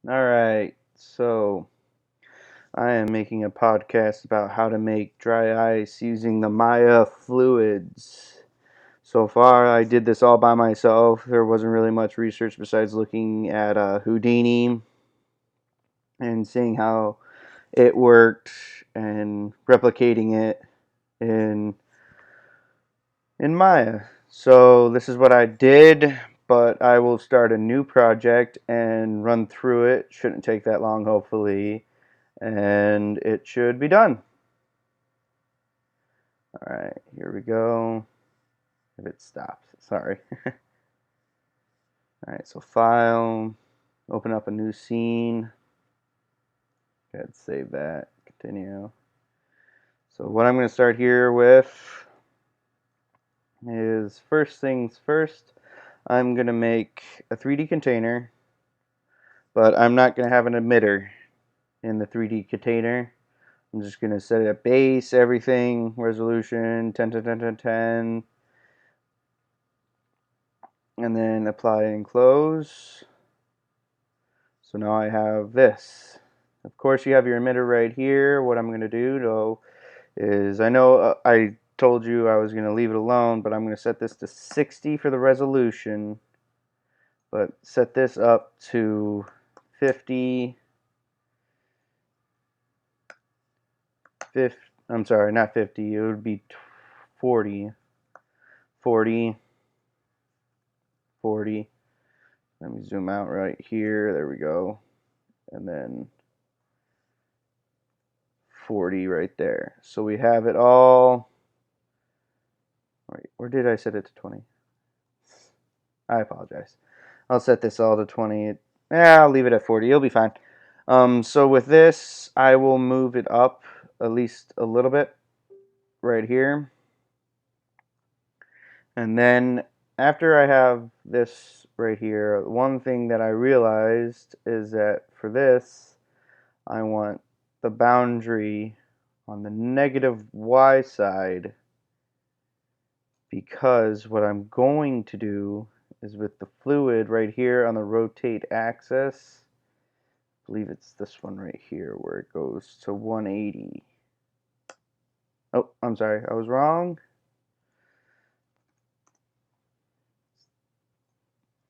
Alright, so I am making a podcast about how to make dry ice using the Maya fluids. So far, I did this all by myself. There wasn't really much research besides looking at Houdini and seeing how it worked and replicating it in Maya. So this is what I did, but I will start a new project and run through it. Shouldn't take that long, hopefully. And it should be done. Alright, here we go. If it stops, sorry. Alright, so file, open up a new scene. Go ahead, save that, continue. So what I'm going to start here with is first things first. I'm going to make a 3D container, but I'm not going to have an emitter in the 3D container. I'm just going to set it at base, everything, resolution, 10 to 10 to 10, and then apply and close. So now I have this. Of course, you have your emitter right here. What I'm going to do though is, I know I told you I was going to leave it alone, but I'm going to set this to 60 for the resolution, but set this up to 50, I'm sorry, not 50, it would be 40, 40, 40. Let me zoom out right here, there we go, and then 40 right there. So we have it all. Wait, or did I set it to 20? I apologize. I'll set this all to 20. I'll leave it at 40. It'll be fine. So with this, I will move it up at least a little bit right here. And then after I have this right here, one thing that I realized is that for this, I want the boundary on the negative y side, because what I'm going to do is with the fluid right here on the rotate axis, I believe it's this one right here where it goes to 180. Oh, I'm sorry, I was wrong.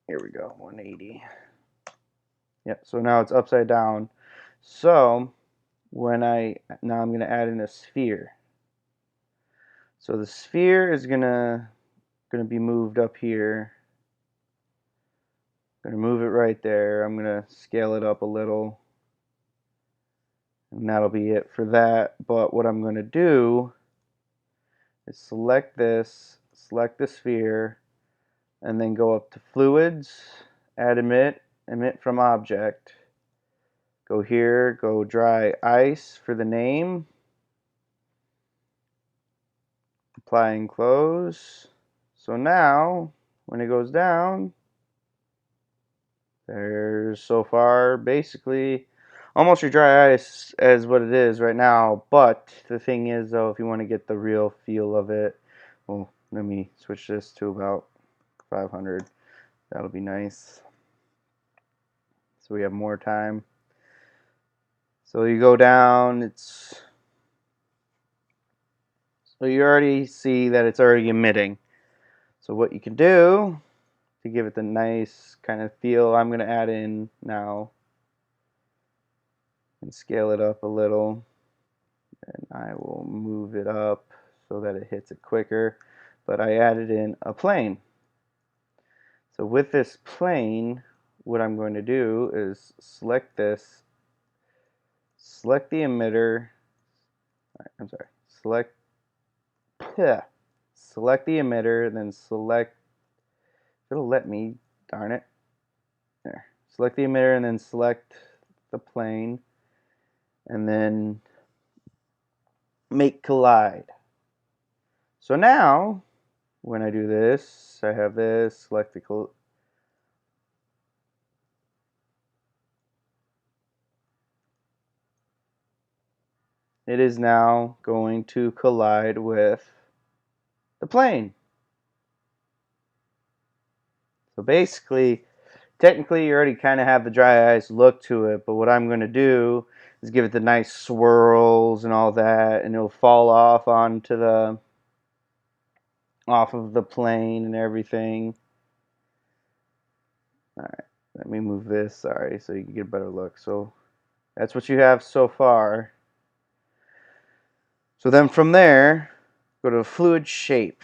Here we go, 180. Yep, so now it's upside down. So now I'm going to add in a sphere. So the sphere is gonna be moved up here. I'm gonna move it right there. I'm gonna scale it up a little, and that'll be it for that. But what I'm gonna do is select this, select the sphere, and then go up to fluids, add emit, emit from object. Go here, go dry ice for the name, apply and close. So now when it goes down, there's so far basically almost your dry ice as what it is right now. But the thing is though, if you want to get the real feel of it, well, let me switch this to about 500. That'll be nice, so we have more time. So you go down, so you already see that it's already emitting. So what you can do to give it the nice kind of feel, I'm going to add in now and scale it up a little, and I will move it up so that it hits it quicker. But I added in a plane. So with this plane, what I'm going to do is select this, select the emitter, I'm sorry, select select the emitter, then select, it'll let me, darn it, there, select the emitter and then select the plane, and then make collide. So now when I do this, I have this, select the it is now going to collide with the plane. So basically, technically you already kind of have the dry ice look to it, but what I'm going to do is give it the nice swirls and all that, and it'll fall off onto the off of the plane and everything. Alright, let me move this, sorry, so you can get a better look. So that's what you have so far. So then from there, go to fluid shape.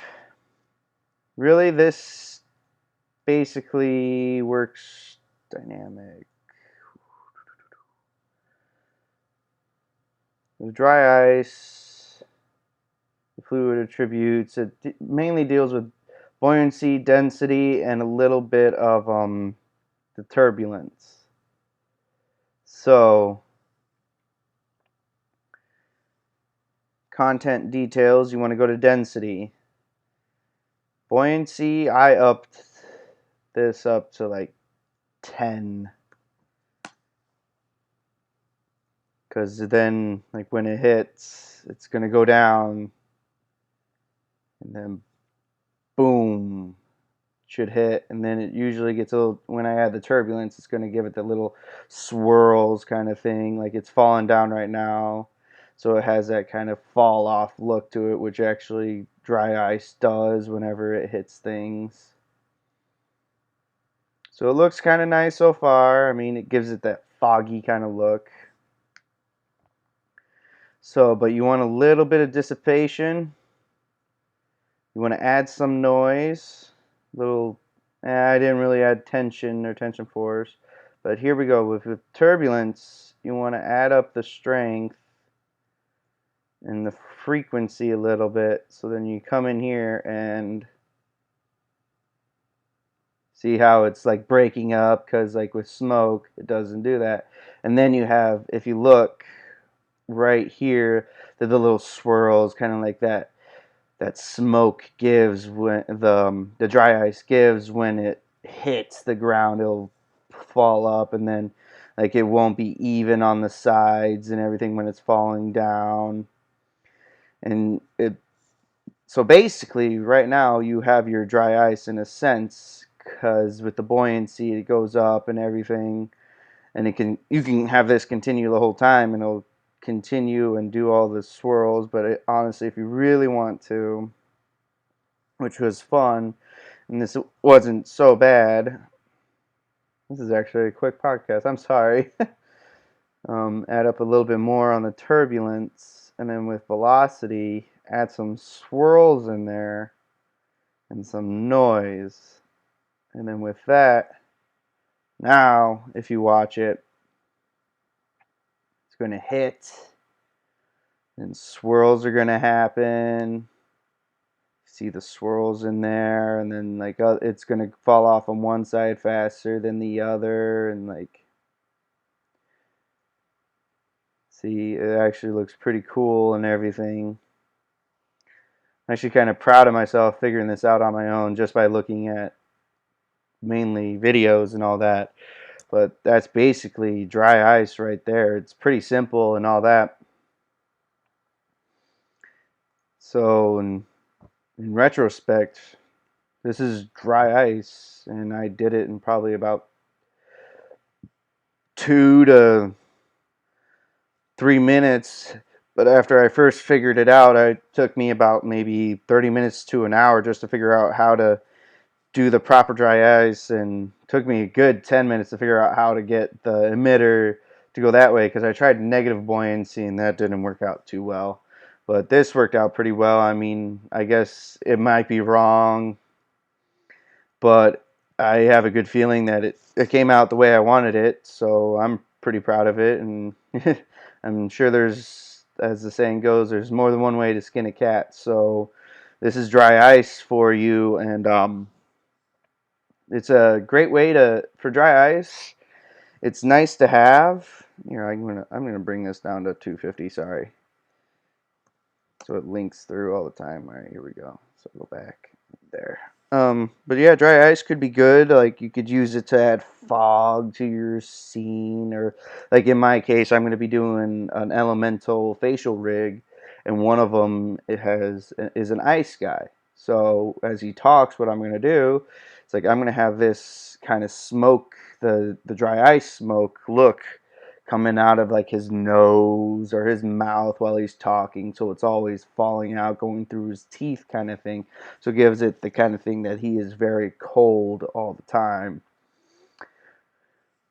Really, this basically works dynamic. The dry ice, the fluid attributes, it mainly deals with buoyancy, density, and a little bit of the turbulence. So, content details, you want to go to density. Buoyancy, I upped this up to like 10. Because then, like when it hits, it's going to go down. And then, boom, should hit. And then it usually gets a little, when I add the turbulence, it's going to give it the little swirls kind of thing. Like it's falling down right now. So it has that kind of fall off look to it, which actually dry ice does whenever it hits things. So it looks kind of nice so far. I mean, it gives it that foggy kind of look. So, but you want a little bit of dissipation. You want to add some noise. I didn't really add tension or tension force. But here we go. With turbulence, you want to add up the strength and the frequency a little bit. So then you come in here and see how it's like breaking up, because like with smoke, it doesn't do that. And then you have, if you look right here, the little swirls, kind of like that smoke gives when the dry ice gives when it hits the ground. It'll fall up, and then like it won't be even on the sides and everything when it's falling down. And so basically right now you have your dry ice in a sense, because with the buoyancy it goes up and everything, and you can have this continue the whole time, and it'll continue and do all the swirls. But honestly, if you really want to, which was fun, and this wasn't so bad. This is actually a quick podcast. I'm sorry. Add up a little bit more on the turbulence, and then with velocity, add some swirls in there and some noise. And then with that, now if you watch it, it's going to hit, and swirls are going to happen. See the swirls in there, and then like it's gonna fall off on one side faster than the other, and like see, it actually looks pretty cool and everything. I'm actually kind of proud of myself figuring this out on my own just by looking at mainly videos and all that. But that's basically dry ice right there. It's pretty simple and all that. So in retrospect, this is dry ice, and I did it in probably about 2 to 3 minutes. But after I first figured it out, it took me about maybe 30 minutes to an hour just to figure out how to do the proper dry ice, and took me a good 10 minutes to figure out how to get the emitter to go that way, because I tried negative buoyancy and that didn't work out too well. But this worked out pretty well. I mean, I guess it might be wrong, but I have a good feeling that it came out the way I wanted it, so I'm pretty proud of it. And I'm sure there's, as the saying goes, there's more than one way to skin a cat. So this is dry ice for you, and it's a great way for dry ice. It's nice to have. Here, I'm gonna bring this down to 250. Sorry, so it links through all the time. All right, here we go. So go back there. But yeah, dry ice could be good. Like you could use it to add fog to your scene, or like in my case, I'm going to be doing an elemental facial rig, and one of them is an ice guy. So as he talks, what I'm going to do It's like I'm gonna have this kind of smoke, the dry ice smoke look coming out of like his nose or his mouth while he's talking, so it's always falling out, going through his teeth kind of thing. So it gives it the kind of thing that he is very cold all the time.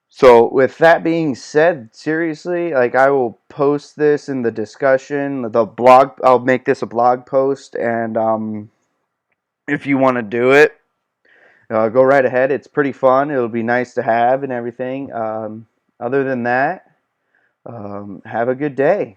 So with that being said, seriously, like I will post this in the discussion, the blog. I'll make this a blog post, and if you want to do it, go right ahead. It's pretty fun. It'll be nice to have and everything. Other than that, have a good day.